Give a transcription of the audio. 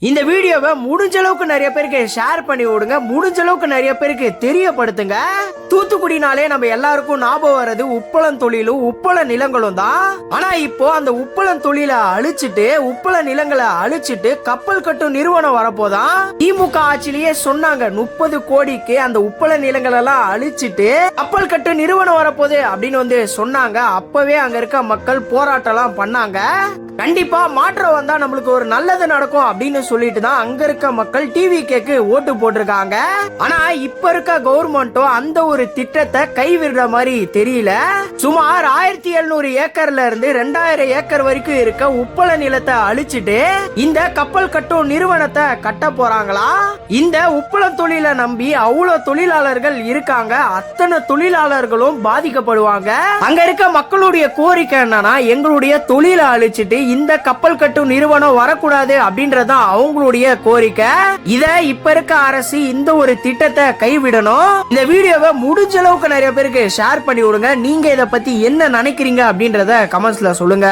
இந்த வீடியோவை முடிஞ்ச அளவுக்கு நிறைய பேருக்கு ஷேர் பண்ணி விடுங்க, முடிஞ்ச அளவுக்கு நிறைய பேருக்கு தெரியப்படுத்துங்க. தூத்துக்குடினாலே நம்ம எல்லாருக்கும் ஞாபகம் வர்றது உப்பளம் தொழிலும் உப்பள நிலங்களும் தான். ஆனா இப்போ அந்த உப்பளம் தொழிலை அழிச்சிட்டு உப்பள நிலங்களை அழிச்சிட்டு கப்பல் கட்டும் நிறுவனம் வரப்போதான். திமுக ஆட்சியிலேயே சொன்னாங்க 30 கோடிக்கு அந்த உப்பள நிலங்கள் எல்லாம் அழிச்சிட்டு கப்பல் கட்டும் நிறுவனம் வரப்போகுது அப்படின்னு சொன்னாங்க. அப்பவே அங்க இருக்க மக்கள் போராட்டம் எல்லாம் பண்ணாங்க. கண்டிப்பா மாற்றம் வந்தா நம்மளுக்கு ஒரு நல்லது நடக்கும் அப்படின்னு சொல்லிட்டு தான் அங்க இருக்க மக்கள் டிவி கேக்கு ஓட்டு போட்டிருக்காங்க. ஆனா இப்ப இருக்க கவர்மெண்ட்டும் அந்த ஒரு திட்டத்தை கைவிடுற மாதிரி தெரியல. சுமார் 1700 ஏக்கர்ல இருந்து 2000 ஏக்கர் வரைக்கும் இருக்க உப்பள நிலத்தை அழிச்சிட்டு இந்த கப்பல் கட்டும் நிறுவனத்தை கட்ட போறாங்களா? இந்த உப்பளம் தொழிலை நம்பி அவ்வளவு தொழிலாளர்கள் இருக்காங்க. அத்தனை தொழிலாளர்களும் பாதிக்கப்படுவாங்க. அங்க இருக்க மக்களுடைய கோரிக்கை என்னன்னா, எங்களுடைய தொழிலை அழிச்சிட்டு இந்த கப்பல் கட்டும் நிறுவனம் வரக்கூடாது அப்படின்றதான் அவங்களுடைய கோரிக்கை. இத இப்ப இருக்க அரசு இந்த ஒரு திட்டத்தை கைவிடணும். இந்த வீடியோவை முடிஞ்ச அளவுக்கு நிறைய பேருக்கு ஷேர் பண்ணி விடுங்க. நீங்க இத பத்தி என்ன நினைக்கிறீங்க அப்படின்றத கமெண்ட்ஸ்ல சொல்லுங்க.